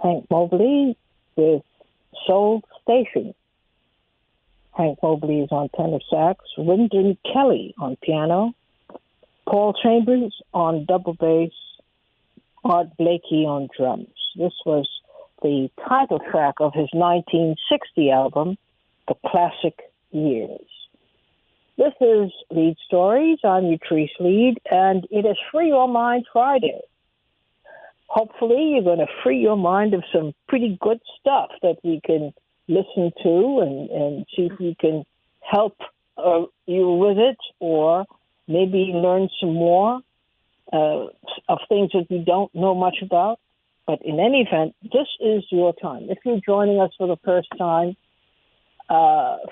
Hank Mobley with Soul Station. Hank Mobley is on tenor sax, Wyndon Kelly on piano, Paul Chambers on double bass, Art Blakey on drums. This was the title track of his 1960 album, The Classic Years. This is Leid Stories. I'm Utrice Leid, and it is Free Your Mind Friday. Hopefully, you're going to free your mind of some pretty good stuff that we can listen to and see if we can help you with it, or maybe learn some more of things that we don't know much about. But in any event, this is your time. If you're joining us for the first time,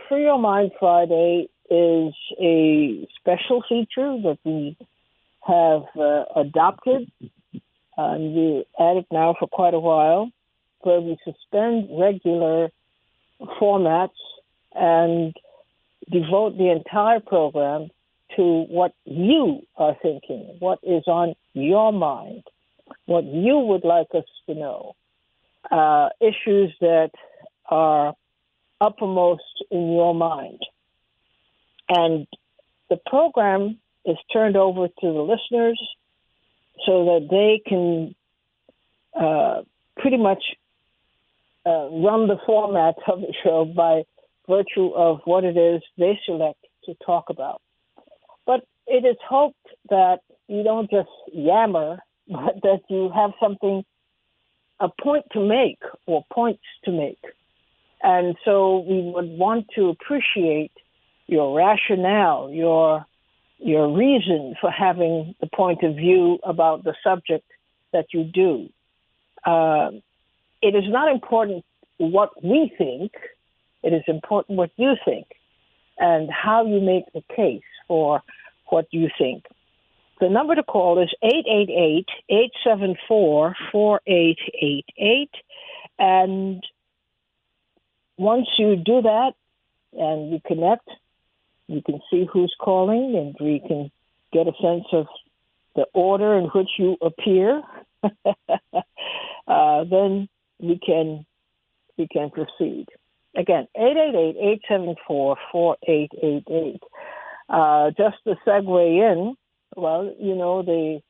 Free Your Mind Friday is a special feature that we have adopted, and we at it now for quite a while, where we suspend regular formats and devote the entire program to what you are thinking, what is on your mind, what you would like us to know, issues that are uppermost in your mind. And the program is turned over to the listeners so that they can pretty much run the format of the show by virtue of what it is they select to talk about. But it is hoped that you don't just yammer, but that you have something, a point to make or points to make. And so we would want to appreciate your rationale, your reason for having the point of view about the subject that you do. It is not important what we think. It is important what you think and how you make the case for what you think. The number to call is 888-874-4888. And once you do that and you connect, you can see who's calling and we can get a sense of the order in which you appear. Then we can proceed. Again, 888-874-4888. Just to segue in, well, you know, the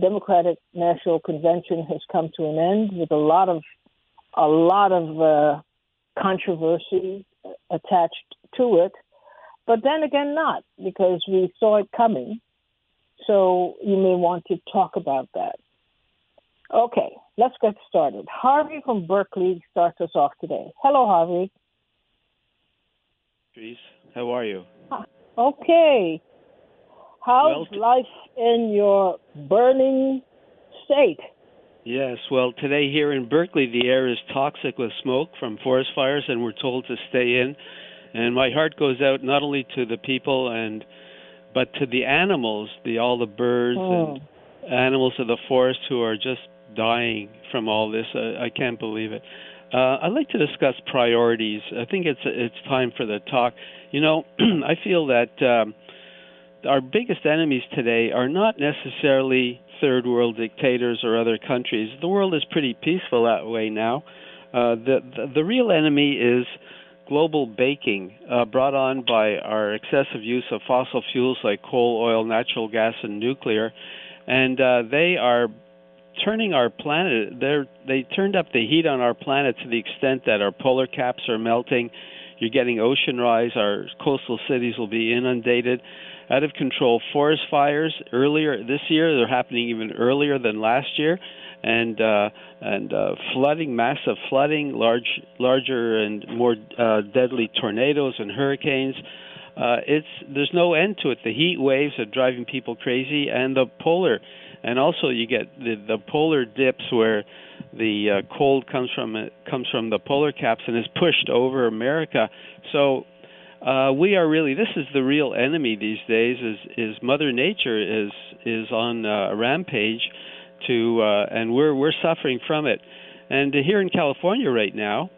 Democratic National Convention has come to an end with a lot of controversy attached to it. But then again, not, because we saw it coming. So you may want to talk about that. Okay, let's get started. Harvey from Berkeley starts us off today. Hello, Harvey. Patrice, how are you? Okay. How's life in your burning state? Yes, well, today here in Berkeley, the air is toxic with smoke from forest fires, and we're told to stay in. And my heart goes out not only to the people but to the animals, all the birds and animals of the forest who are just dying from all this. I can't believe it. I'd like to discuss priorities. I think it's time for the talk. You know, I feel that our biggest enemies today are not necessarily third world dictators or other countries. The world is pretty peaceful that way now. The real enemy is global baking, brought on by our excessive use of fossil fuels like coal, oil, natural gas, and nuclear. And they are turning our planet, they turned up the heat on our planet to the extent that our polar caps are melting. You're getting ocean rise. Our coastal cities will be inundated. Out of control forest fires earlier this year. They're happening even earlier than last year. And flooding, massive flooding, larger and more deadly tornadoes and hurricanes. There's no end to it. The heat waves are driving people crazy, and also you get the polar dips where the cold comes from the polar caps and is pushed over America. So we are really, this is the real enemy these days. Is Mother Nature is on a rampage. And we're suffering from it. And here in California right now,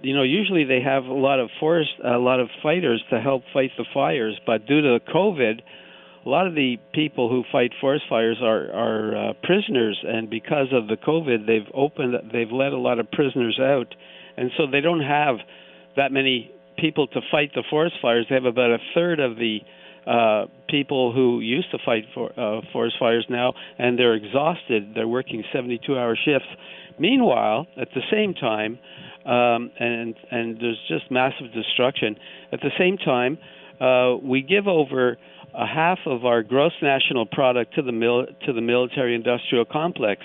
usually they have a lot of fighters to help fight the fires, but due to COVID, a lot of the people who fight forest fires are prisoners, and because of the COVID, they've let a lot of prisoners out, and so they don't have that many people to fight the forest fires. They have about a third of the people who used to fight for forest fires now, and they're exhausted. They're working 72-hour shifts. Meanwhile, at the same time, and there's just massive destruction. At the same time, we give over a half of our gross national product to the military-industrial complex,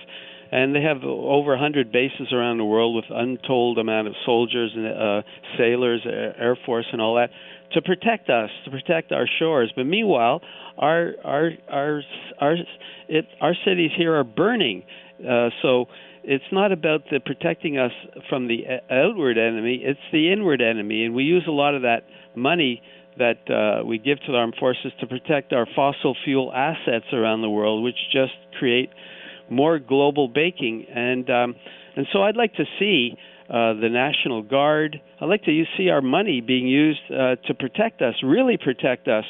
and they have over 100 bases around the world with untold amount of soldiers and sailors, Air Force, and all that to protect us, to protect our shores. But meanwhile, our cities here are burning. So it's not about the protecting us from the outward enemy; it's the inward enemy, and we use a lot of that money that we give to the armed forces to protect our fossil fuel assets around the world, which just create more global baking. And so I'd like to see the National Guard. I'd like to see our money being used to protect us, really protect us,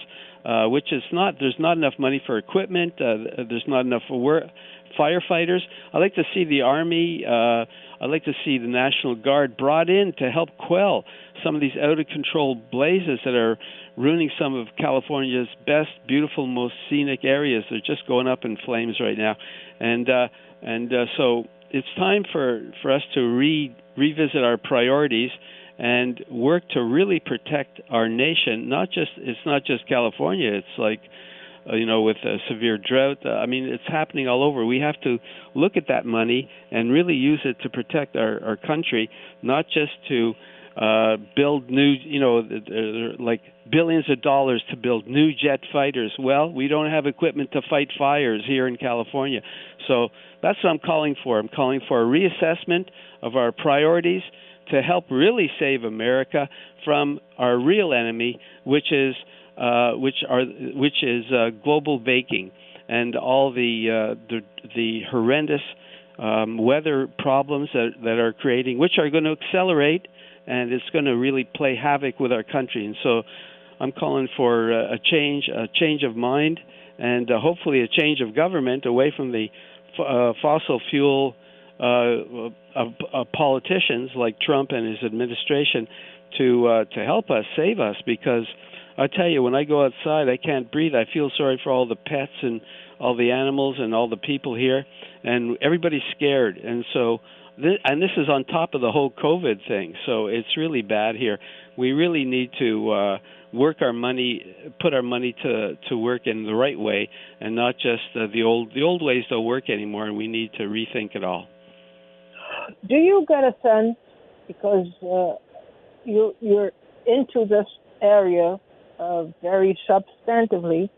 which is not. There's not enough money for equipment. There's not enough for firefighters. I'd like to see the Army. I'd like to see the National Guard brought in to help quell some of these out-of-control blazes that are ruining some of California's best, beautiful, most scenic areas. They're just going up in flames right now. And so it's time for us to revisit our priorities and work to really protect our nation. It's not just California. It's like, with a severe drought. It's happening all over. We have to look at that money and really use it to protect our country, not just to build new, like billions of dollars to build new jet fighters. Well, we don't have equipment to fight fires here in California. So that's what I'm calling for. I'm calling for a reassessment of our priorities to help really save America from our real enemy, which is global baking and all the horrendous weather problems that are creating, which are going to accelerate, and it's going to really play havoc with our country. And so I'm calling for a change of mind, and hopefully a change of government away from the fossil fuel politicians like Trump and his administration to help us, save us, because I tell you, when I go outside, I can't breathe. I feel sorry for all the pets and all the animals and all the people here, and everybody's scared. And so, this is on top of the whole COVID thing. So it's really bad here. We really need to work our money, put our money to work in the right way, and not just the old ways don't work anymore. And we need to rethink it all. Do you get a sense, because you're into this area very substantively,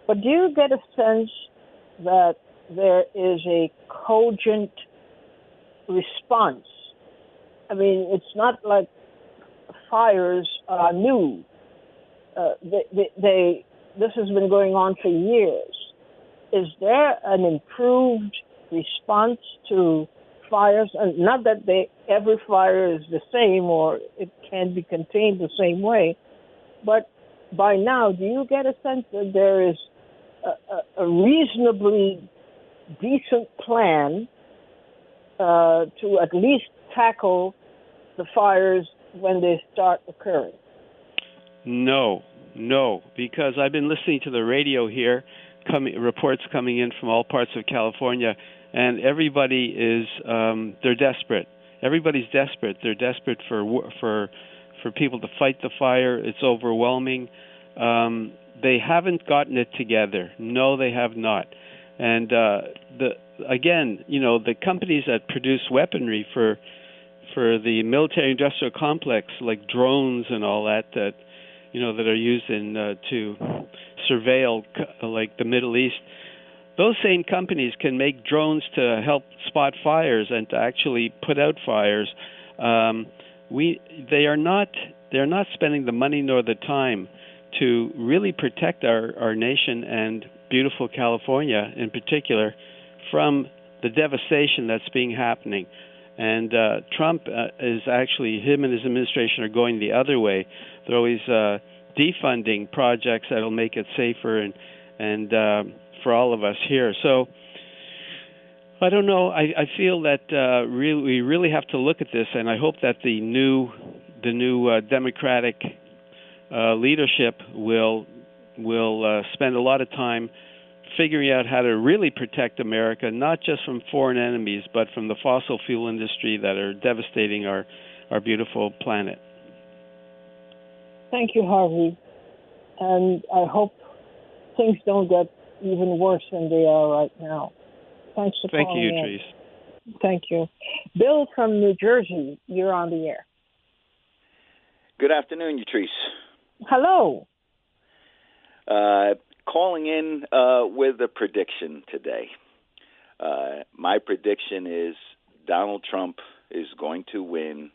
but do you get a sense that there is a cogent response? I mean, it's not like fires are new. This has been going on for years. Is there an improved response to fires? And not that every fire is the same or it can be contained the same way, but by now, do you get a sense that there is a reasonably decent plan to at least tackle the fires when they start occurring? No, because I've been listening to the radio here, reports coming in from all parts of California, and everybody is they're desperate. Everybody's desperate. They're desperate for people to fight the fire. It's overwhelming. They haven't gotten it together. No, they have not. And the companies that produce weaponry for the military-industrial complex, like drones and all that that are used to surveil like the Middle East, those same companies can make drones to help spot fires and to actually put out fires. They're not spending the money nor the time to really protect our nation and beautiful California in particular from the devastation that's happening. And Trump is actually, him and his administration are going the other way. They're always defunding projects that'll make it safer and for all of us here. So I don't know. I feel that we really have to look at this, and I hope that the new Democratic leadership will spend a lot of time figuring out how to really protect America, not just from foreign enemies, but from the fossil fuel industry that are devastating our beautiful planet. Thank you, Harvey. And I hope things don't get even worse than they are right now. Thanks for calling in. Thank you, Utrice. Thank you. Bill from New Jersey, you're on the air. Good afternoon, Utrice. Hello. Calling in with a prediction today. My prediction is Donald Trump is going to win,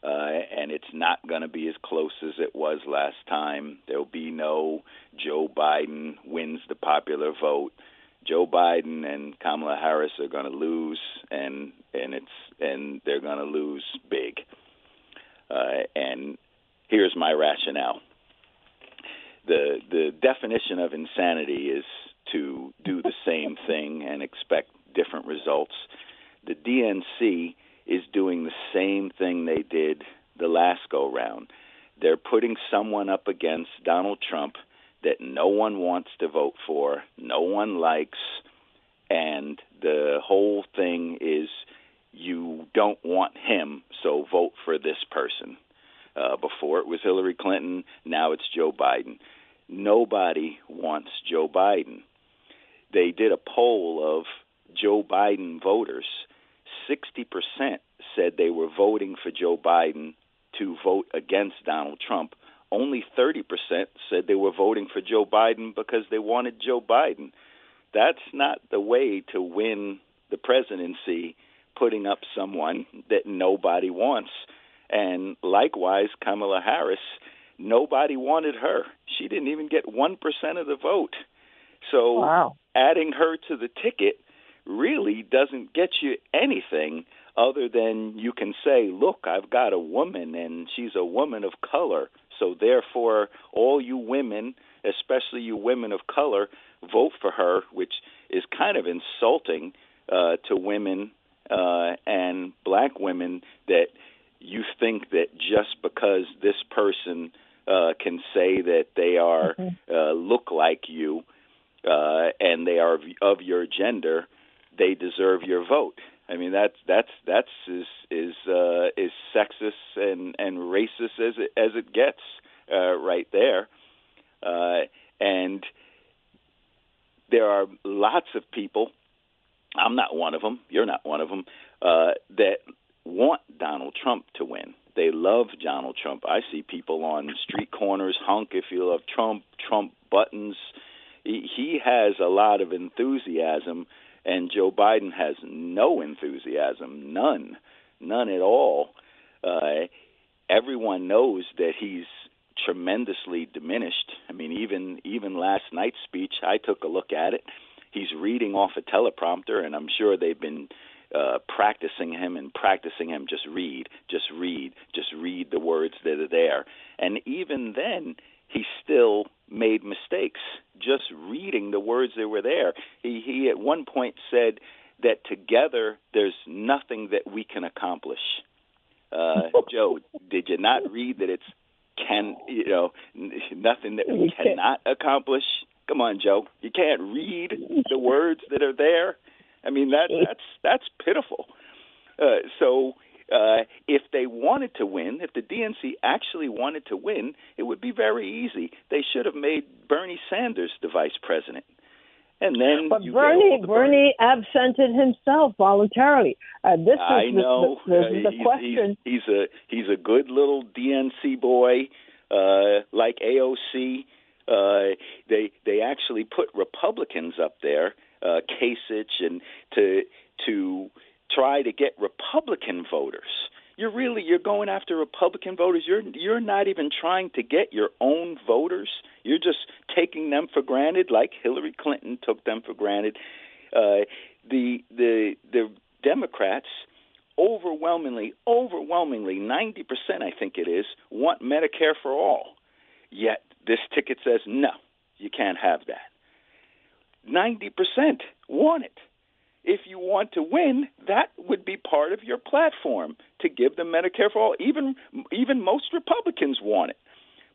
and it's not going to be as close as it was last time. There'll be no Joe Biden wins the popular vote. Joe Biden and Kamala Harris are going to lose, and they're going to lose big. And here's my rationale. The definition of insanity is to do the same thing and expect different results. The DNC is doing the same thing they did the last go-round. They're putting someone up against Donald Trump that no one wants to vote for, no one likes, and the whole thing is you don't want him, so vote for this person. Before it was Hillary Clinton, now it's Joe Biden. Nobody wants Joe Biden. They did a poll of Joe Biden voters. 60% said they were voting for Joe Biden to vote against Donald Trump. Only 30% said they were voting for Joe Biden because they wanted Joe Biden. That's not the way to win the presidency, putting up someone that nobody wants. And likewise, Kamala Harris, nobody wanted her. She didn't even get 1% of the vote. So wow. Adding her to the ticket really doesn't get you anything other than you can say, look, I've got a woman and she's a woman of color. So therefore, all you women, especially you women of color, vote for her, which is kind of insulting to women and black women that you think that just because this person can say that they are look like you and they are of your gender, they deserve your vote. I mean that's is sexist and racist as it gets right there, and there are lots of people. I'm not one of them. You're not one of them. That want Donald Trump to win. They love Donald Trump. I see people on street corners honk if you love Trump, Trump buttons. He has a lot of enthusiasm, and Joe Biden has no enthusiasm, none at all. Everyone knows that he's tremendously diminished. I mean, even last night's speech, I took a look at it. He's reading off a teleprompter, and I'm sure they've been practicing him. Just read the words that are there. And even then, he still made mistakes just reading the words that were there. He at one point said that together there's nothing that we can accomplish. Joe, did you not read that it's nothing that we cannot accomplish? Come on, Joe. You can't read the words that are there. I mean, that's pitiful. So if they wanted to win, if the DNC actually wanted to win, it would be very easy. They should have made Bernie Sanders the vice president. And then but Bernie absented himself voluntarily. I know. The question. He's a good little DNC boy, like AOC. They actually put Republicans up there, Kasich, and to try to get Republican voters. You're going after Republican voters. You're not even trying to get your own voters. You're just taking them for granted, like Hillary Clinton took them for granted. The Democrats overwhelmingly, 90%, I think it is, want Medicare for all. Yet this ticket says no, you can't have that. 90% want it. If you want to win, that would be part of your platform to give them Medicare for all. Even most Republicans want it.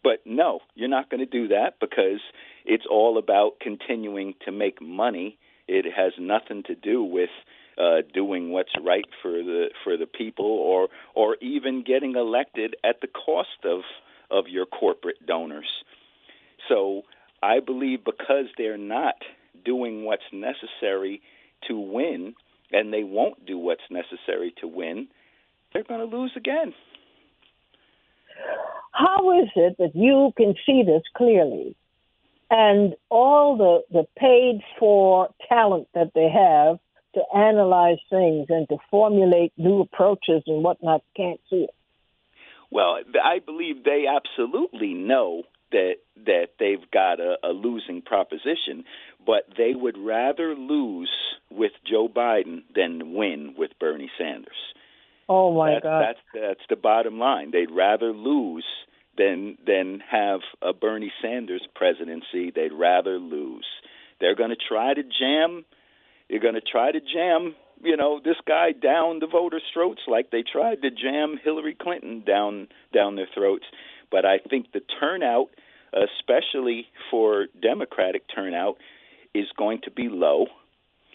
But no, you're not going to do that because it's all about continuing to make money. It has nothing to do with doing what's right for the people, or even getting elected at the cost of your corporate donors. So I believe because they're not doing what's necessary to win, and they won't do what's necessary to win, they're going to lose again. How is it that you can see this clearly, and all the paid-for talent that they have to analyze things and to formulate new approaches and whatnot can't see it? Well, I believe they absolutely know that they've got a losing proposition, but they would rather lose with Joe Biden than win with Bernie Sanders. Oh, my God. That's the bottom line. They'd rather lose than have a Bernie Sanders presidency. They'd rather lose. They're going to try to jam. You're going to try to jam, this guy down the voters' throats like they tried to jam Hillary Clinton down their throats. But I think the turnout, especially for Democratic turnout, is going to be low,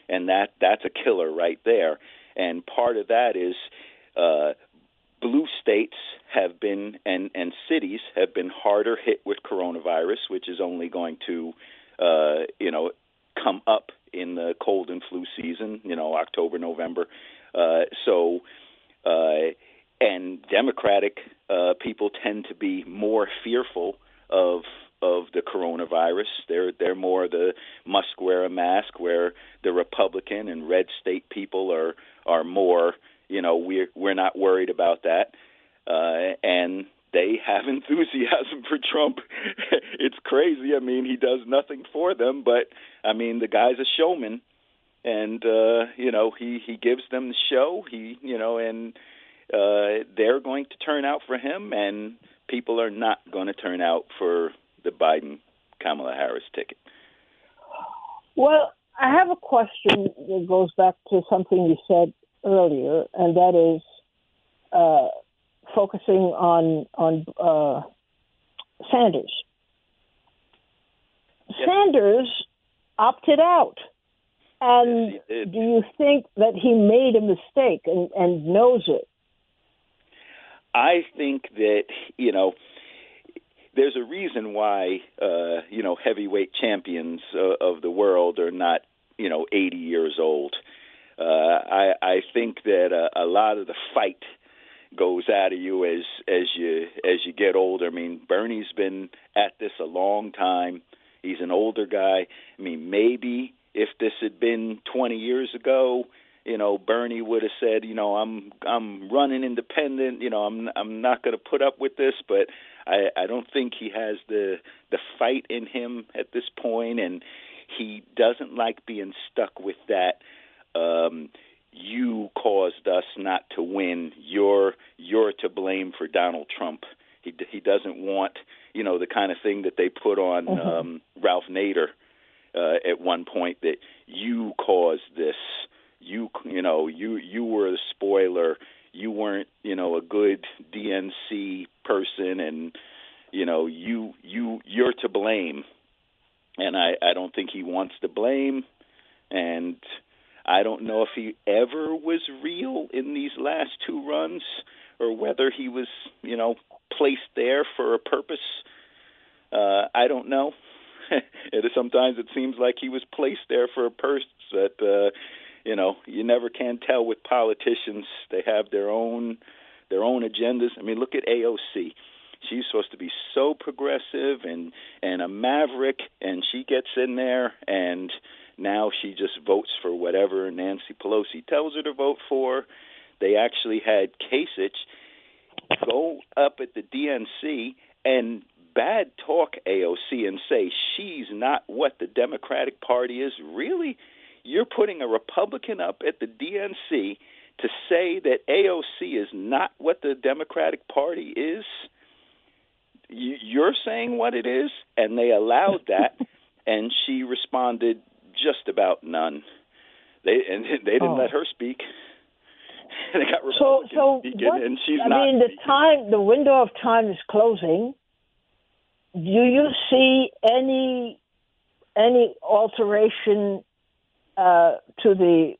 and that's a killer right there. And part of that is blue states have been and cities have been harder hit with coronavirus, which is only going to come up in the cold and flu season, October, November. And Democratic people tend to be more fearful of the coronavirus. They're more the must wear a mask, where the Republican and red state people are more, we're not worried about that. And they have enthusiasm for Trump. It's crazy. I mean, he does nothing for them, but I mean, the guy's a showman, and he gives them the show. They're going to turn out for him, and people are not going to turn out for the Biden-Kamala Harris ticket. Well, I have a question that goes back to something you said earlier, and that is focusing on Sanders. Yes. Sanders opted out. And yes, he did. Do you think that he made a mistake and knows it? I think that, there's a reason why, heavyweight champions of the world are not, 80 years old. I think that a lot of the fight goes out of you as you get older. I mean, Bernie's been at this a long time. He's an older guy. I mean, maybe if this had been 20 years ago, Bernie would have said, I'm running independent. I'm not going to put up with this. But I don't think he has the fight in him at this point, and he doesn't like being stuck with that. You caused us not to win. You're to blame for Donald Trump. He doesn't want, the kind of thing that they put on Ralph Nader at one point, that you caused this. You were the spoiler. You weren't, a good DNC person, and you're to blame. And I don't think he wants to blame, and I don't know if he ever was real in these last two runs, or whether he was, placed there for a purpose. I don't know. Sometimes it seems like he was placed there for a purpose that, you never can tell with politicians. They have their own agendas. I mean, look at AOC. She's supposed to be so progressive and a maverick, and she gets in there, and now she just votes for whatever Nancy Pelosi tells her to vote for. They actually had Kasich go up at the DNC and bad talk AOC and say she's not what the Democratic Party is. Really? You're putting a Republican up at the DNC to say that AOC is not what the Democratic Party is? You're saying what it is? And they allowed that, and she responded just about none. They didn't let her speak. They got Republicans speaking, and she's not. The window of time is closing. Do you see any alteration to the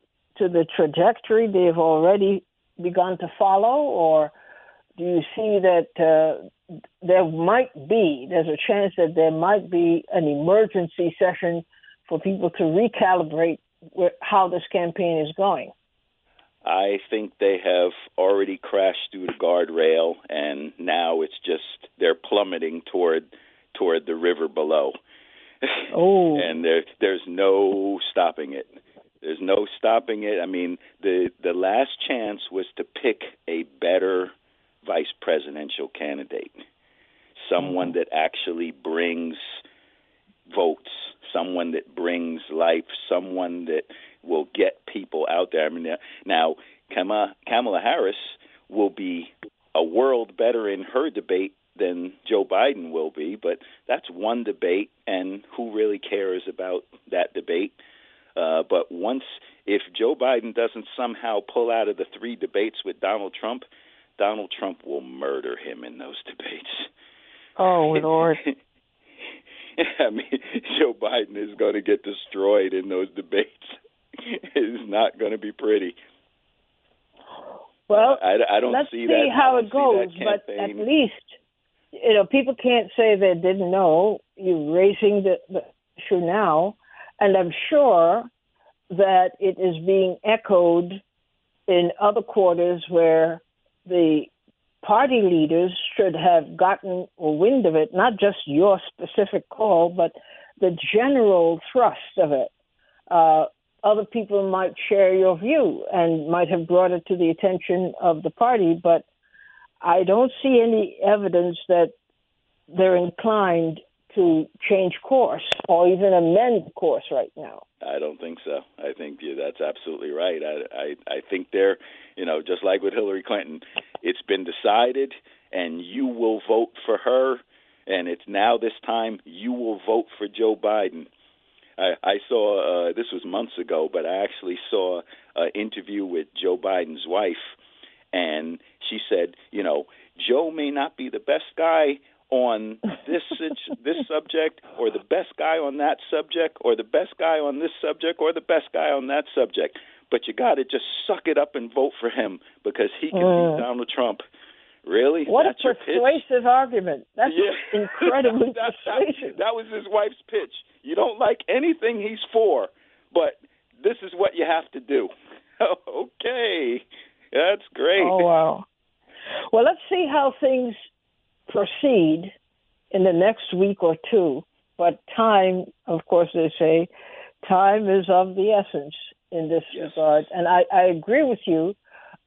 trajectory they've already begun to follow, or do you see that there's a chance that there might be an emergency session for people to recalibrate how this campaign is going? I think they have already crashed through the guardrail, and now it's just they're plummeting toward the river below. Oh. And there's no stopping it. There's no stopping it. I mean, the last chance was to pick a better vice presidential candidate, someone that actually brings votes, someone that brings life, someone that will get people out there. I mean, now Kamala Harris will be a world better in her debate than Joe Biden will be, but that's one debate, and who really cares about that debate? But if Joe Biden doesn't somehow pull out of the 3 debates with Donald Trump will murder him in those debates. Oh, Lord. I mean, Joe Biden is going to get destroyed in those debates. It's not going to be pretty. Well, I don't let's see see how it goes, but at least, people can't say they didn't know. You're raising the issue now, and I'm sure that it is being echoed in other quarters where the party leaders should have gotten a wind of it, not just your specific call, but the general thrust of it. Other people might share your view and might have brought it to the attention of the party, but I don't see any evidence that they're inclined to change course or even amend course right now. I don't think so. I think that's absolutely right. I think they're, just like with Hillary Clinton, it's been decided and you will vote for her, and it's now this time you will vote for Joe Biden. I saw, this was months ago, but I actually saw an interview with Joe Biden's wife, and she said, Joe may not be the best guy on this subject, or the best guy on that subject, or the best guy on this subject, or the best guy on that subject. But you got to just suck it up and vote for him because he can beat Donald Trump. Really? What That's a persuasive argument. That's incredibly persuasive. That was his wife's pitch. You don't like anything he's for, but this is what you have to do. Okay. That's great. Oh, wow. Well, let's see how things proceed in the next week or two. But time, of course, they say, time is of the essence in this regard. And I agree with you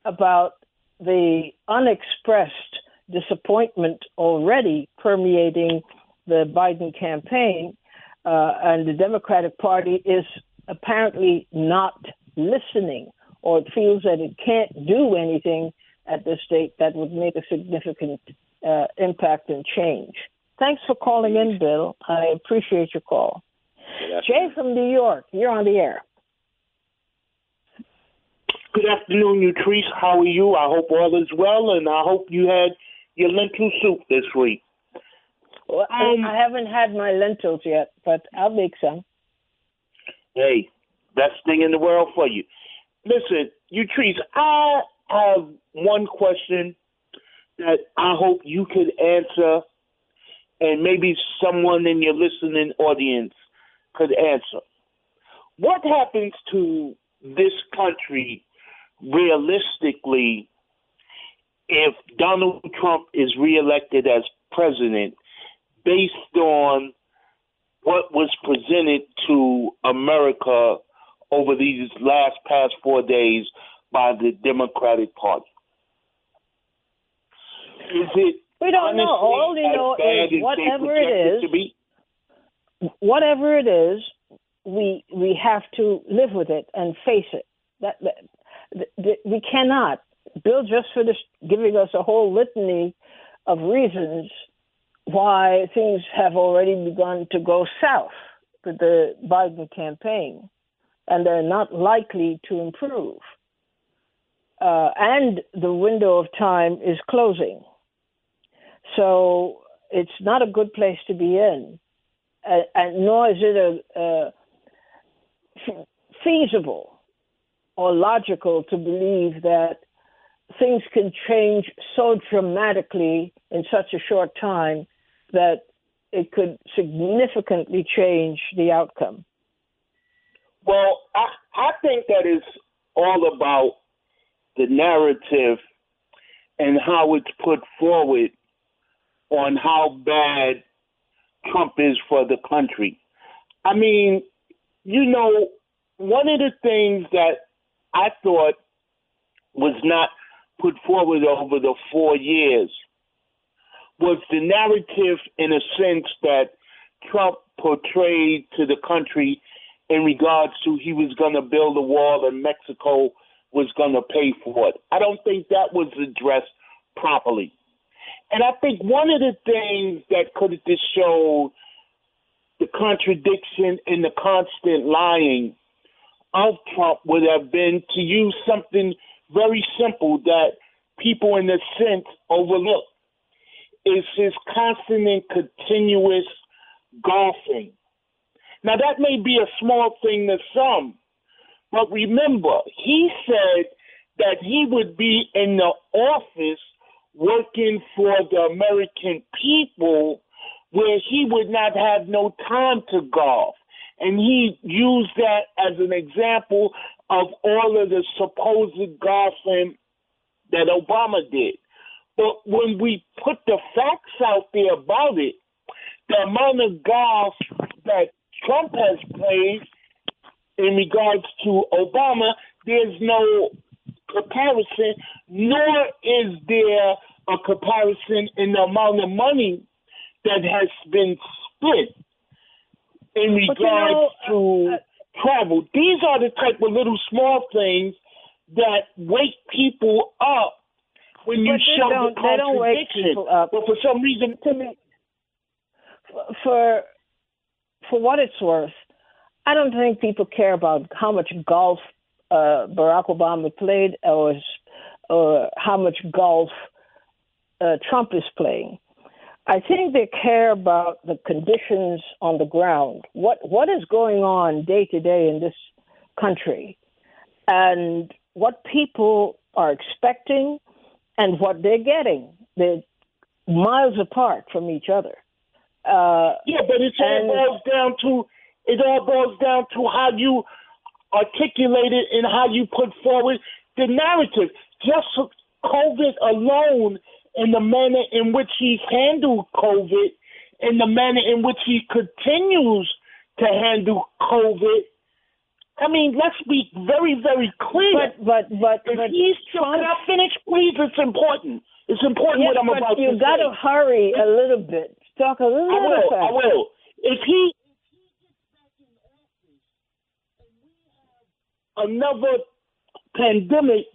about the unexpressed disappointment already permeating the Biden campaign, and the Democratic Party is apparently not listening, or it feels that it can't do anything at this state that would make a significant impact and change. Thanks for calling in, Bill. I appreciate your call. Jay from New York, you're on the air. Good afternoon, Utrice. How are you? I hope all is well, and I hope you had your lentil soup this week. Well, I haven't had my lentils yet, but I'll make some. Hey, best thing in the world for you. Listen, Utrice, I have one question that I hope you could answer, and maybe someone in your listening audience could answer. What happens to this country realistically if Donald Trump is reelected as president based on what was presented to America over these past 4 days by the Democratic Party? Is it we don't know. All we know is whatever it is, we have to live with it and face it. We cannot. Bill just finished giving us a whole litany of reasons why things have already begun to go south. with the Biden campaign, and they're not likely to improve. And the window of time is closing. So it's not a good place to be in, and nor is it feasible or logical to believe that things can change so dramatically in such a short time that it could significantly change the outcome. Well, I think that is all about the narrative and how it's put forward on how bad Trump is for the country. I mean, one of the things that I thought was not put forward over the 4 years was the narrative, in a sense, that Trump portrayed to the country in regards to he was going to build a wall and Mexico was going to pay for it. I don't think that was addressed properly. And I think one of the things that could have just showed the contradiction and the constant lying of Trump would have been to use something very simple that people in a sense overlook. Is his constant and continuous golfing. Now, that may be a small thing to some, but remember, he said that he would be in the office working for the American people where he would not have no time to golf. And he used that as an example of all of the supposed golfing that Obama did. But when we put the facts out there about it, the amount of golf that Trump has played in regards to Obama, there's no comparison, nor is there a comparison in the amount of money that has been spent in regards to travel. These are the type of little small things that wake people up when you show the contradiction. They don't wake people up. But for some reason, to me, for what it's worth, I don't think people care about how much golf Barack Obama played or how much golf Trump is playing. I think they care about the conditions on the ground. What is going on day to day in this country, and what people are expecting and what they're getting. They're miles apart from each other. But it all boils down to how you articulate it and how you put forward the narrative. Just COVID alone, and the manner in which he's handled COVID, and the manner in which he continues to handle COVID. I mean, let's be very, very clear. But if he's still, can I finish, please? It's important. It's important what I'm about to say. You got to hurry a little bit. Talk a little bit fast. I will. If he gets back in office and we have another pandemic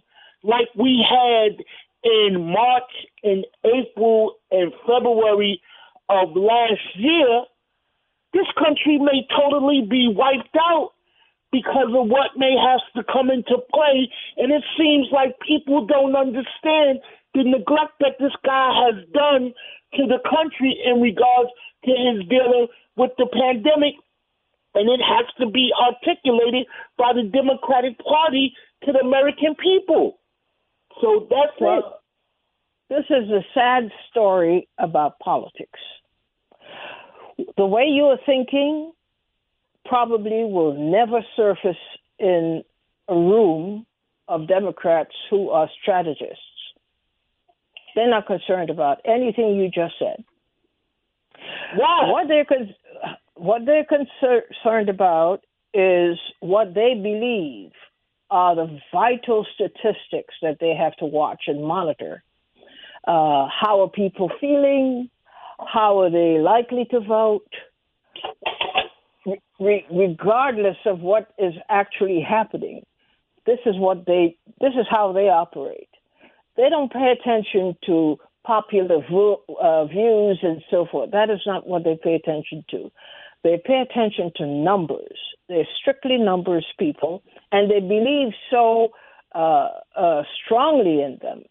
like we had in March and April and February of last year, this country may totally be wiped out because of what may have to come into play. And it seems like people don't understand the neglect that this guy has done to the country in regards to his dealing with the pandemic. And it has to be articulated by the Democratic Party to the American people. So that's it. This is a sad story about politics. The way you are thinking probably will never surface in a room of Democrats who are strategists. They're not concerned about anything you just said. Wow. What they're concerned about is what they believe are the vital statistics that they have to watch and monitor. How are people feeling? How are they likely to vote? Regardless of what is actually happening, this is how they operate. They don't pay attention to popular views and so forth. That is not what they pay attention to. They pay attention to numbers. They're strictly numbers people, and they believe so strongly in them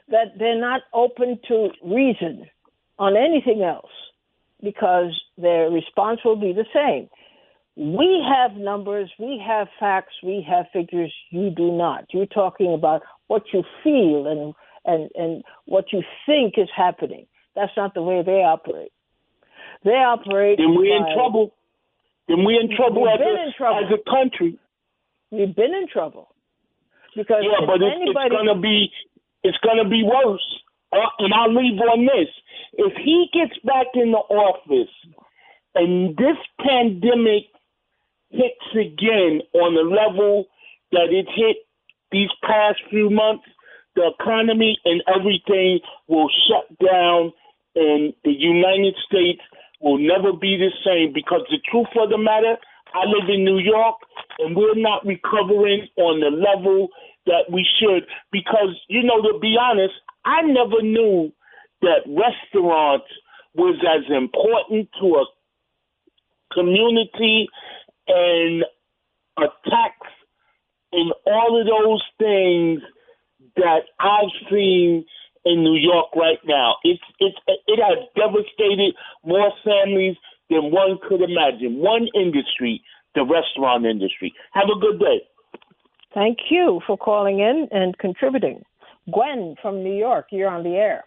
that they're not open to reason on anything else because their response will be the same. We have numbers, we have facts, we have figures. You do not. You're talking about what you feel and what you think is happening. That's not the way they operate. They operate. Then we're in trouble. Then we're in trouble as a country. We've been in trouble because but it's gonna be worse. And I'll leave on this: if he gets back in the office, and this pandemic hits again on the level that it hit these past few months, the economy and everything will shut down, and the United States will never be the same, because the truth of the matter, I live in New York, and we're not recovering on the level that we should. Because, to be honest, I never knew that restaurants was as important to a community and a tax and all of those things that I've seen in New York right now. It has devastated more families than one could imagine. One industry, the restaurant industry. Have a good day. Thank you for calling in and contributing. Gwen from New York, you're on the air.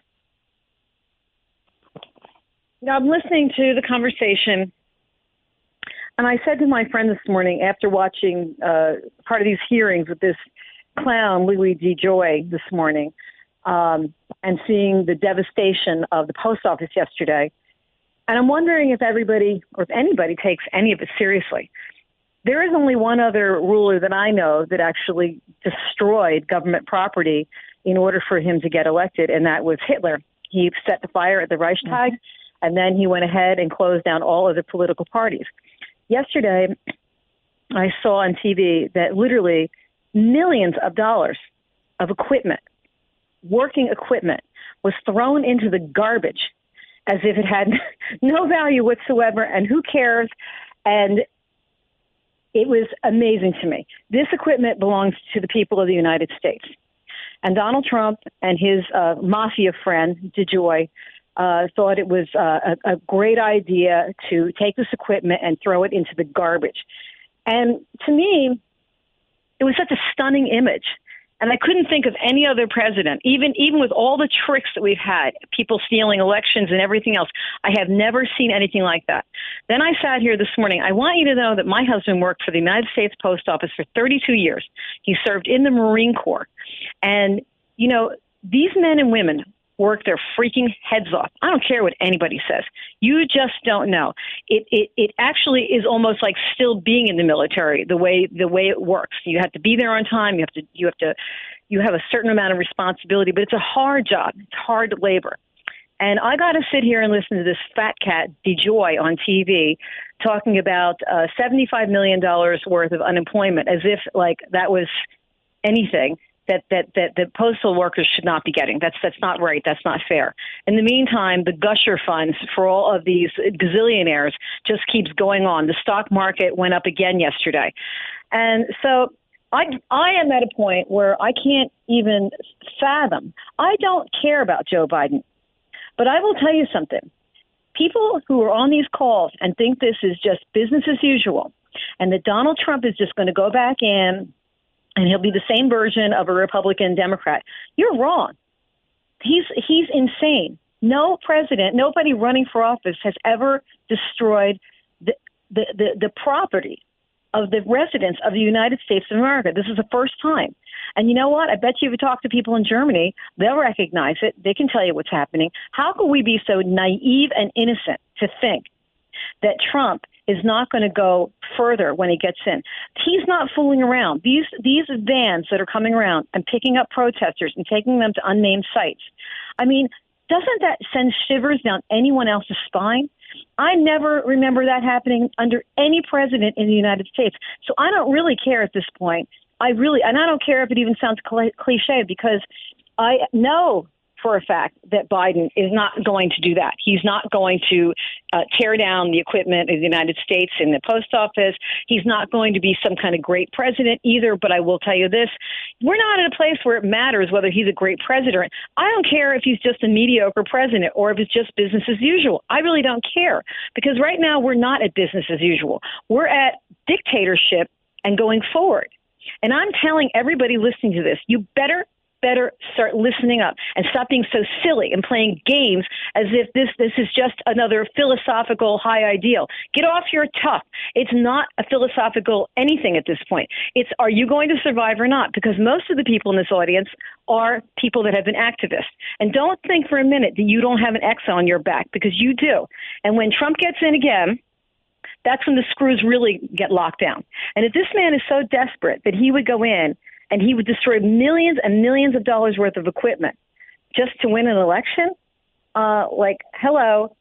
Now, I'm listening to the conversation, and I said to my friend this morning, after watching part of these hearings with this clown, Louis DeJoy, this morning, and seeing the devastation of the post office yesterday, and I'm wondering if everybody or if anybody takes any of it seriously. There is only one other ruler that I know that actually destroyed government property in order for him to get elected, and that was Hitler. He set the fire at the Reichstag, and then he went ahead and closed down all other political parties. Yesterday, I saw on TV that literally millions of dollars of equipment, working equipment, was thrown into the garbage as if it had no value whatsoever, and who cares? And it was amazing to me. This equipment belongs to the people of the United States. And Donald Trump and his mafia friend, DeJoy, thought it was a great idea to take this equipment and throw it into the garbage. And to me, it was such a stunning image. And I couldn't think of any other president, even with all the tricks that we've had, people stealing elections and everything else. I have never seen anything like that. Then I sat here this morning. I want you to know that my husband worked for the United States Post Office for 32 years. He served in the Marine Corps. And, these men and women work their freaking heads off. I don't care what anybody says. You just don't know. It actually is almost like still being in the military, the way it works. You have to be there on time. You have a certain amount of responsibility, but it's a hard job. It's hard labor. And I got to sit here and listen to this fat cat DeJoy on TV talking about $75 million worth of unemployment, as if like that was anything that the postal workers should not be getting. That's not right. That's not fair. In the meantime, the gusher funds for all of these gazillionaires just keeps going on. The stock market went up again yesterday. And so I am at a point where I can't even fathom. I don't care about Joe Biden, but I will tell you something. People who are on these calls and think this is just business as usual and that Donald Trump is just going to go back in and he'll be the same version of a Republican Democrat. You're wrong. He's insane. No president, nobody running for office has ever destroyed the property of the residents of the United States of America. This is the first time. And you know what? I bet you if you talk to people in Germany, they'll recognize it. They can tell you what's happening. How could we be so naive and innocent to think that Trump is not going to go further when he gets in? He's not fooling around. These vans that are coming around and picking up protesters and taking them to unnamed sites, I mean, doesn't that send shivers down anyone else's spine? I never remember that happening under any president in the United States. So I don't really care at this point. And I don't care if it even sounds cliche, because I know for a fact that Biden is not going to do that. He's not going to tear down the equipment of the United States in the post office. He's not going to be some kind of great president either. But I will tell you this, we're not in a place where it matters whether he's a great president. I don't care if he's just a mediocre president or if it's just business as usual. I really don't care, because right now we're not at business as usual. We're at dictatorship and going forward. And I'm telling everybody listening to this, you better start listening up and stop being so silly and playing games as if this is just another philosophical high ideal. Get off your tough. It's not a philosophical anything at this point. It's, are you going to survive or not? Because most of the people in this audience are people that have been activists. And don't think for a minute that you don't have an X on your back, because you do. And when Trump gets in again, that's when the screws really get locked down. And if this man is so desperate that he would go in and he would destroy millions and millions of dollars worth of equipment just to win an election, hello,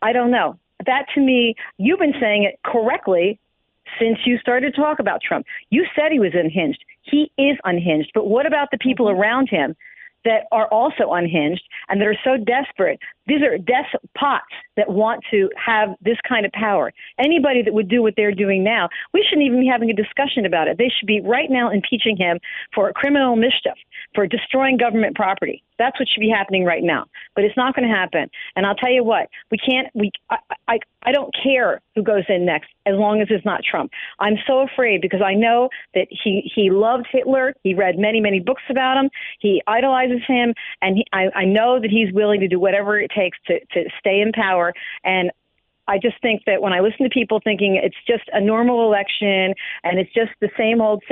I don't know. That, to me, you've been saying it correctly since you started to talk about Trump. You said he was unhinged. He is unhinged. But what about the people around him that are also unhinged and that are so desperate? These are despots that want to have this kind of power. Anybody that would do what they're doing now, we shouldn't even be having a discussion about it. They should be right now impeaching him for criminal mischief, for destroying government property. That's what should be happening right now. But it's not going to happen. And I'll tell you what, I don't care who goes in next as long as it's not Trump. I'm so afraid, because I know that he loved Hitler. He read many, many books about him. He idolizes him. And I know that he's willing to do whatever it takes to stay in power. And I just think that when I listen to people thinking it's just a normal election and it's just the same old,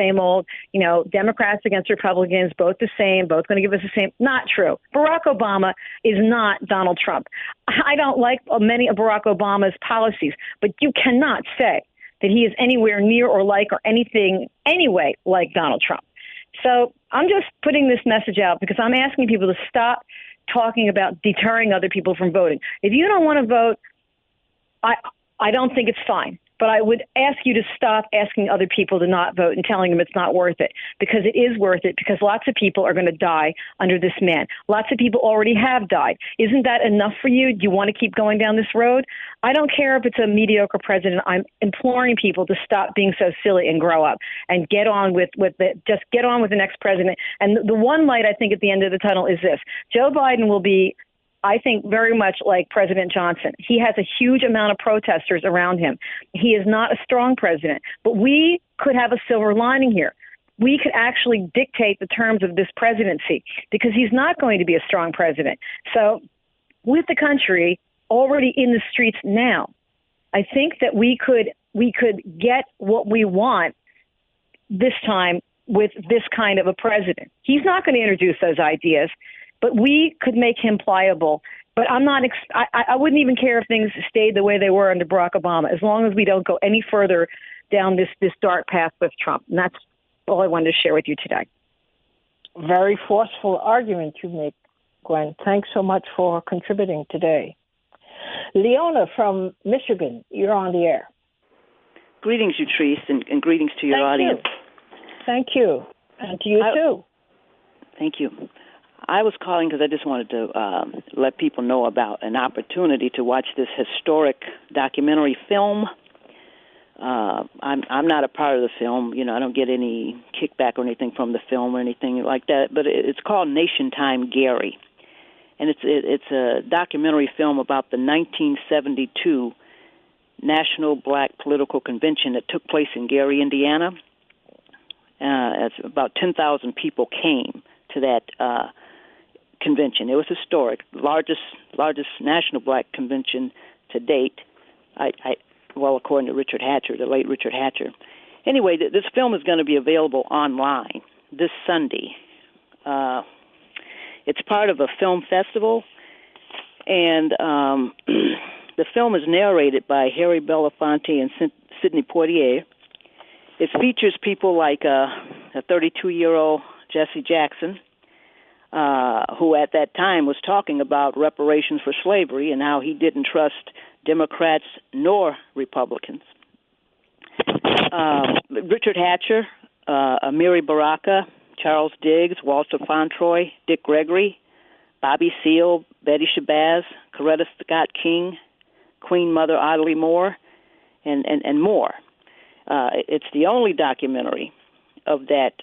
Democrats against Republicans, both the same, both going to give us the same. Not true. Barack Obama is not Donald Trump. I don't like many of Barack Obama's policies, but you cannot say that he is anywhere near or like or anything anyway like Donald Trump. So I'm just putting this message out because I'm asking people to stop talking about deterring other people from voting. If you don't want to vote, I don't think it's fine. But I would ask you to stop asking other people to not vote and telling them it's not worth it, because it is worth it, because lots of people are going to die under this man. Lots of people already have died. Isn't that enough for you? Do you want to keep going down this road? I don't care if it's a mediocre president. I'm imploring people to stop being so silly and grow up and get on with the next president. And the one light I think at the end of the tunnel is this: Joe Biden will be, I think, very much like President Johnson. He has a huge amount of protesters around him. He is not a strong president, but we could have a silver lining here. We could actually dictate the terms of this presidency, because he's not going to be a strong president. So with the country already in the streets now, I think that we could get what we want this time with this kind of a president. He's not going to introduce those ideas, but we could make him pliable. But I wouldn't even care if things stayed the way they were under Barack Obama, as long as we don't go any further down this dark path with Trump. And that's all I wanted to share with you today. Very forceful argument you make, Gwen. Thanks so much for contributing today. Leona from Michigan, you're on the air. Greetings, Utrice, and greetings to your audience. Thank you. And to you, too. Thank you. I was calling because I just wanted to let people know about an opportunity to watch this historic documentary film. I'm not a part of the film. I don't get any kickback or anything from the film or anything like that. But it's called Nation Time Gary, and it's a documentary film about the 1972 National Black Political Convention that took place in Gary, Indiana. About 10,000 people came to that convention. It was historic, largest national black convention to date. According to Richard Hatcher, the late Richard Hatcher. Anyway, this film is going to be available online this Sunday. It's part of a film festival, and the film is narrated by Harry Belafonte and Sidney Poitier. It features people like a 32-year-old Jesse Jackson, who at that time was talking about reparations for slavery and how he didn't trust Democrats nor Republicans. Richard Hatcher, Amiri Baraka, Charles Diggs, Walter Fauntroy, Dick Gregory, Bobby Seale, Betty Shabazz, Coretta Scott King, Queen Mother Audley Moore, and more. It's the only documentary of that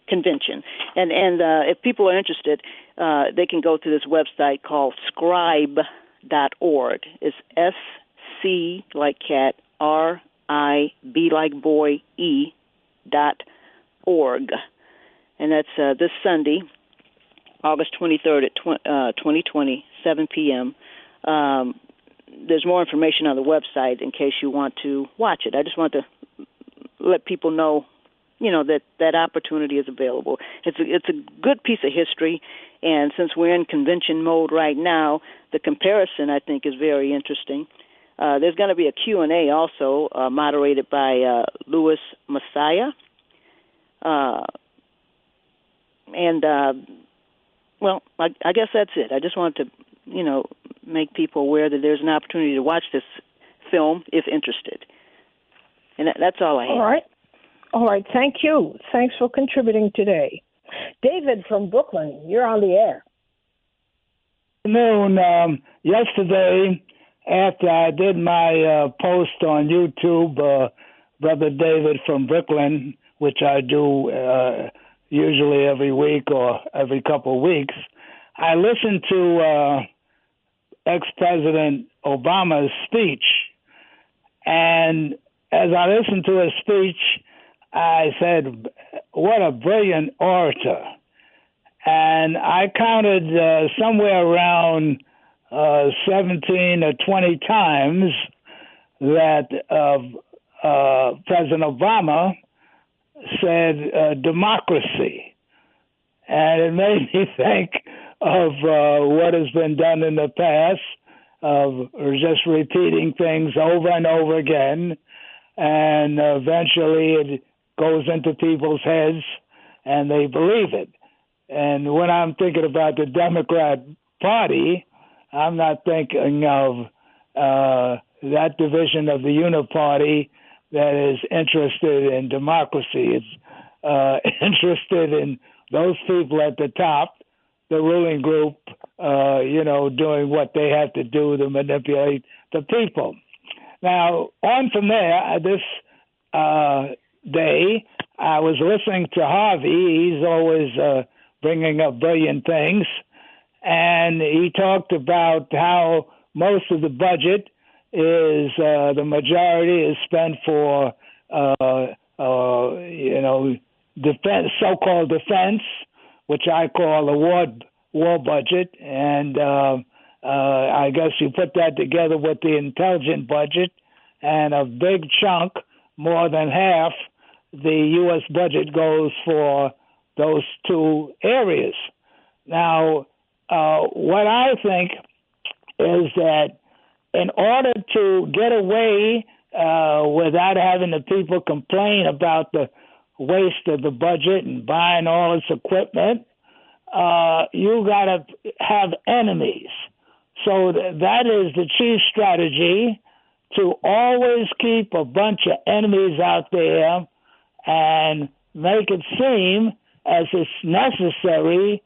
convention. And if people are interested, they can go to this website called scribe.org. It's SC like cat, RIB like boy, E.org. And that's this Sunday, August 23rd at 2020, 7 p.m. There's more information on the website in case you want to watch it. I just want to let people know, that opportunity is available. It's a good piece of history, and since we're in convention mode right now, the comparison, I think, is very interesting. There's going to be a Q&A also moderated by Louis Messiah. I guess that's it. I just wanted to, make people aware that there's an opportunity to watch this film if interested. And that's all I have. All right. Thank you. Thanks for contributing today. David from Brooklyn, you're on the air. Yesterday, after I did my post on YouTube, Brother David from Brooklyn, which I do usually every week or every couple of weeks, I listened to ex-President Obama's speech. And as I listened to his speech, I said, what a brilliant orator. And I counted somewhere around 17 or 20 times that President Obama said democracy. And it made me think of what has been done in the past, of just repeating things over and over again, and eventually it goes into people's heads and they believe it. And when I'm thinking about the Democrat Party, I'm not thinking of that division of the Uniparty that is interested in democracy. It's interested in those people at the top, the ruling group, doing what they have to do to manipulate the people. Now, on from there, this day, I was listening to Harvey. He's always bringing up brilliant things. And he talked about how most of the budget is, the majority is spent for, defense, so-called defense, which I call a war budget. And I guess you put that together with the intelligence budget, and a big chunk, more than half, the U.S. budget goes for those two areas. Now, what I think is that in order to get away without having the people complain about the waste of the budget and buying all this equipment, you got to have enemies. So that is the chief strategy, to always keep a bunch of enemies out there and make it seem as it's necessary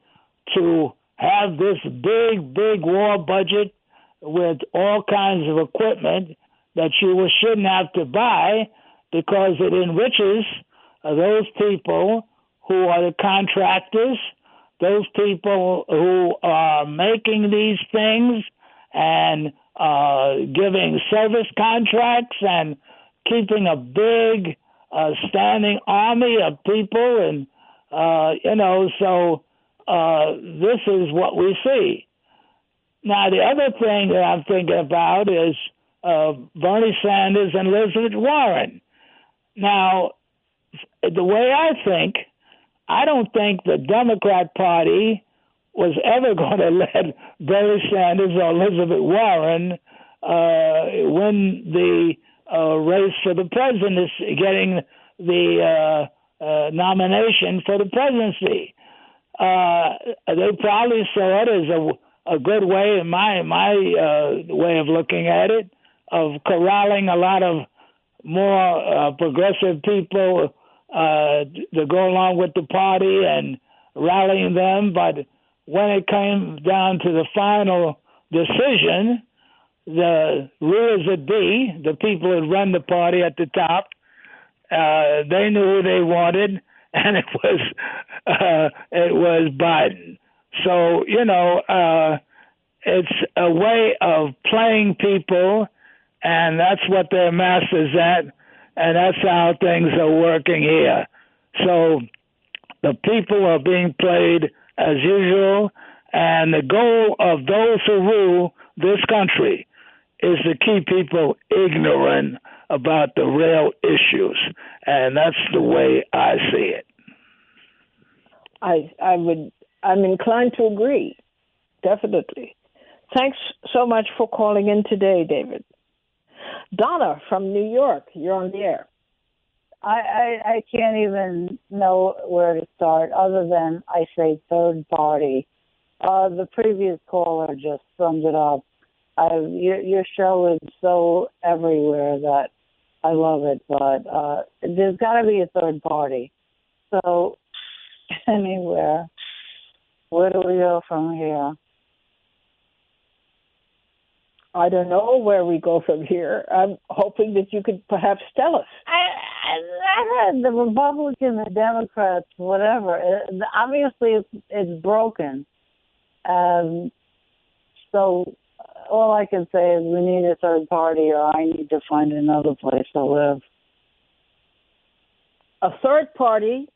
to have this big war budget with all kinds of equipment that you shouldn't have to buy, because it enriches those people who are the contractors, those people who are making these things and giving service contracts and keeping a big standing army of people. And, so this is what we see. Now, the other thing that I'm thinking about is Bernie Sanders and Elizabeth Warren. Now, the way I don't think the Democrat Party was ever going to let Bernie Sanders or Elizabeth Warren win the race for the presidency, getting the nomination for the presidency. They probably saw it as a good way, in my way of looking at it, of corralling a lot of more progressive people to go along with the party and rallying them. But when it came down to the final decision, the rulers at B, the people that run the party at the top, they knew who they wanted, and it was Biden. So it's a way of playing people, and that's what their masters at, and that's how things are working here. So the people are being played as usual, and the goal of those who rule this country is to keep people ignorant about the real issues, and that's the way I see it. I'm inclined to agree, definitely. Thanks so much for calling in today, David. Donna from New York, you're on the air. I can't even know where to start other than I say third party. The previous caller just summed it up. Your show is so everywhere that I love it, but there's got to be a third party. So anywhere, where do we go from here? I don't know where we go from here. I'm hoping that you could perhaps tell us. The Republicans, the Democrats, whatever. Obviously, it's broken. So all I can say is we need a third party, or I need to find another place to live. A third party,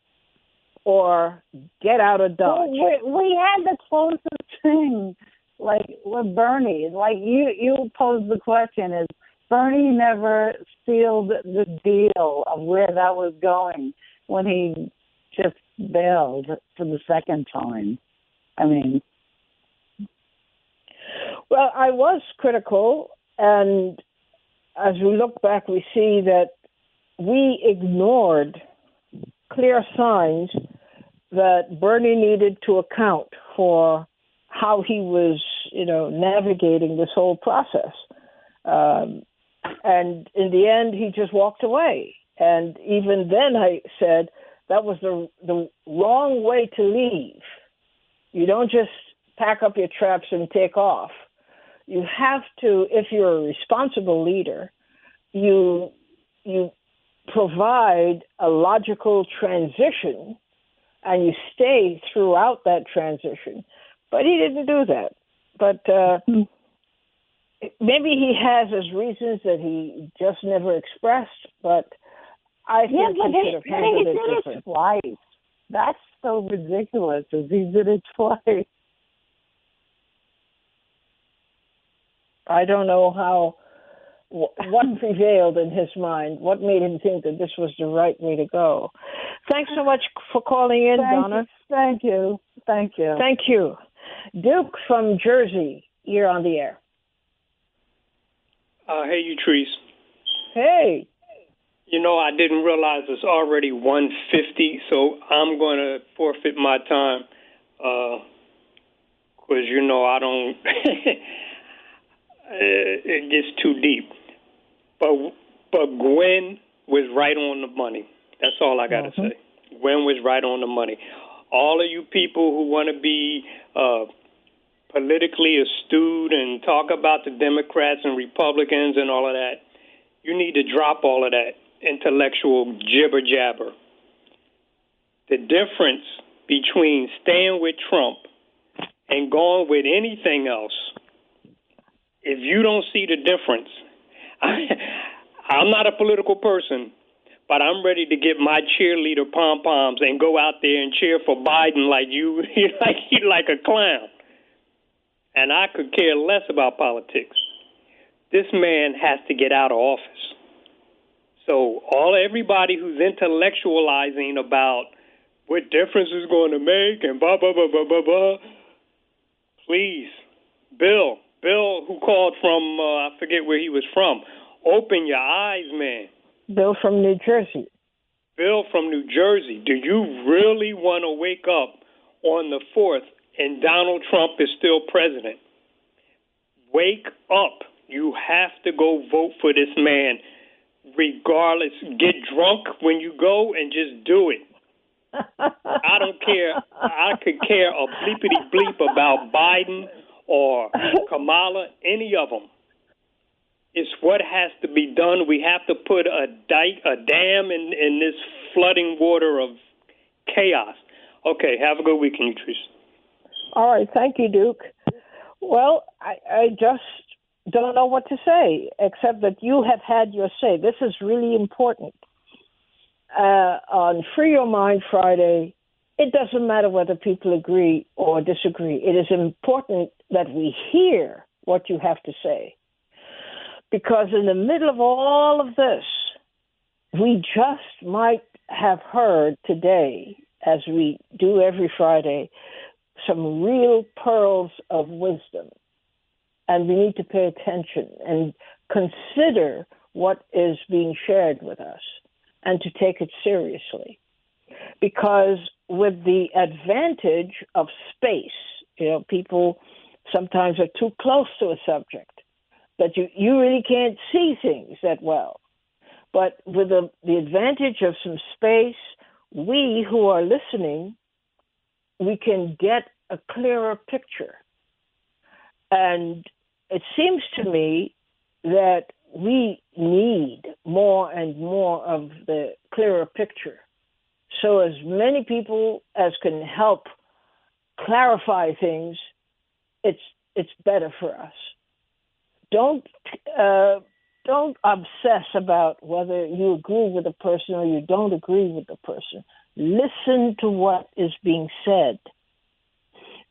or get out of Dodge. Well, we had the closest thing. Like with Bernie, like you posed the question, is Bernie never sealed the deal of where that was going when he just bailed for the second time? I mean, well, I was critical, and as we look back, we see that we ignored clear signs that Bernie needed to account for how he was, navigating this whole process. And in the end, he just walked away. And even then I said that was the wrong way to leave. You don't just pack up your traps and take off. You have to, if you're a responsible leader, you provide a logical transition and you stay throughout that transition. But he didn't do that. But maybe he has his reasons that he just never expressed, but I think he should have handled it different. Twice. That's so ridiculous, as he did it twice. I don't know what prevailed in his mind, what made him think that this was the right way to go. Thanks so much for calling in, Donna. Thank you. Thank you. Duke from Jersey, you're on the air. Hey, Utrice. Hey. I didn't realize it's already 1:50, so I'm going to forfeit my time because, I don't... it gets too deep. But Gwen was right on the money. That's all I got to say. Gwen was right on the money. All of you people who want to be politically astute and talk about the Democrats and Republicans and all of that, you need to drop all of that intellectual jibber-jabber. The difference between staying with Trump and going with anything else, if you don't see the difference, I'm not a political person, but I'm ready to get my cheerleader pom-poms and go out there and cheer for Biden like you like a clown. And I could care less about politics. This man has to get out of office. So everybody who's intellectualizing about what difference it's going to make and blah, blah, blah, blah, blah, blah, please, Bill, who called from, I forget where he was from, open your eyes, man. Bill from New Jersey. Bill from New Jersey. Do you really want to wake up on the 4th and Donald Trump is still president? Wake up. You have to go vote for this man regardless. Get drunk when you go and just do it. I don't care. I could care a bleepity bleep about Biden or Kamala, any of them. It's what has to be done. We have to put a dam in this flooding water of chaos. Okay, have a good weekend, Trace. All right, thank you, Duke. Well, I just don't know what to say, except that you have had your say. This is really important. On Free Your Mind Friday, it doesn't matter whether people agree or disagree. It is important that we hear what you have to say. Because in the middle of all of this, we just might have heard today, as we do every Friday, some real pearls of wisdom. And we need to pay attention and consider what is being shared with us and to take it seriously. Because with the advantage of space, people sometimes are too close to a subject, that you really can't see things that well. But with the advantage of some space, we who are listening, we can get a clearer picture. And it seems to me that we need more and more of the clearer picture. So as many people as can help clarify things, it's better for us. Don't obsess about whether you agree with a person or you don't agree with the person. Listen to what is being said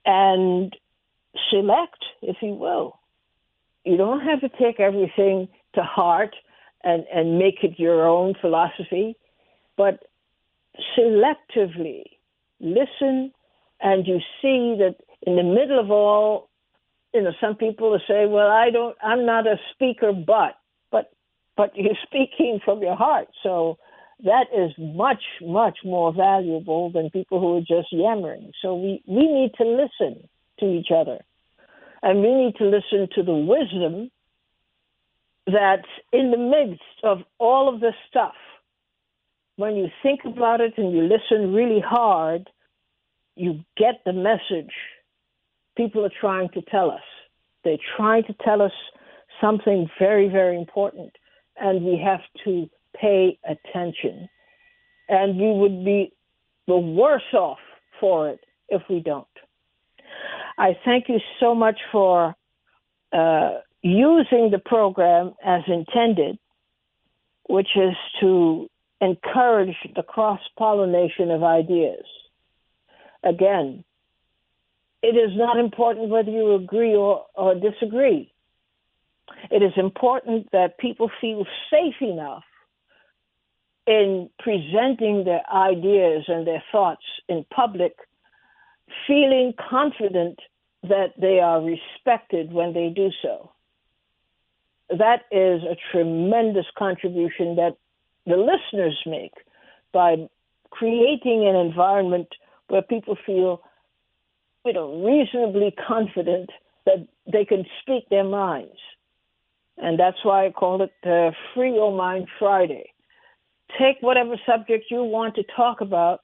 and select, if you will. You don't have to take everything to heart and make it your own philosophy, but selectively listen, and you see that in the middle of all, some people will say, well, I'm not a speaker, but you're speaking from your heart. So that is much, much more valuable than people who are just yammering. So we need to listen to each other. And we need to listen to the wisdom that's in the midst of all of this stuff. When you think about it and you listen really hard, you get the message people are trying to tell us. They're trying to tell us something very, very important, and we have to pay attention. And we would be the worse off for it if we don't. I thank you so much for using the program as intended, which is to encourage the cross-pollination of ideas. Again, it is not important whether you agree or disagree. It is important that people feel safe enough in presenting their ideas and their thoughts in public, feeling confident that they are respected when they do so. That is a tremendous contribution that the listeners make by creating an environment where people feel reasonably confident that they can speak their minds. And that's why I call it Free Your Mind Friday. Take whatever subject you want to talk about,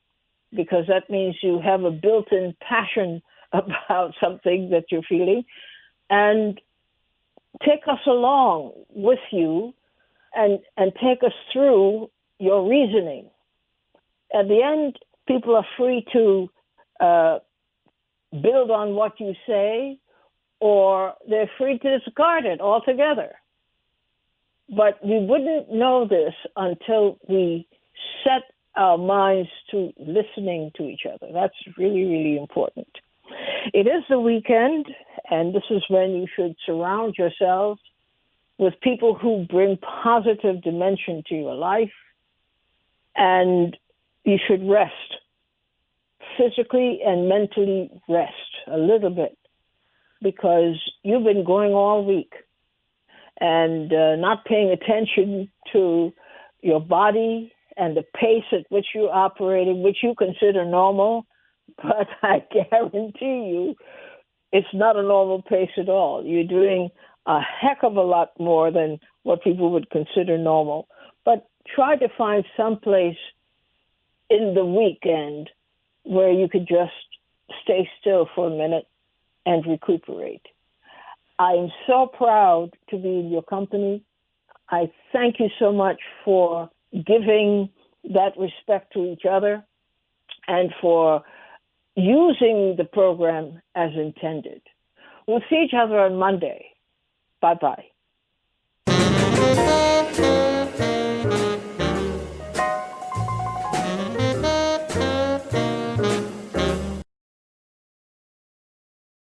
because that means you have a built-in passion about something that you're feeling, and take us along with you and take us through your reasoning. At the end, people are free to build on what you say, or they're free to discard it altogether. But we wouldn't know this until we set our minds to listening to each other. That's really, really important. It is the weekend, and this is when you should surround yourselves with people who bring positive dimension to your life, and you should rest. Physically and mentally rest a little bit, because you've been going all week and not paying attention to your body and the pace at which you're operating, which you consider normal, but I guarantee you it's not a normal pace at all. You're doing a heck of a lot more than what people would consider normal. But try to find some place in the weekend where you could just stay still for a minute and recuperate. I am so proud to be in your company. I thank you so much for giving that respect to each other and for using the program as intended. We'll see each other on Monday. Bye-bye.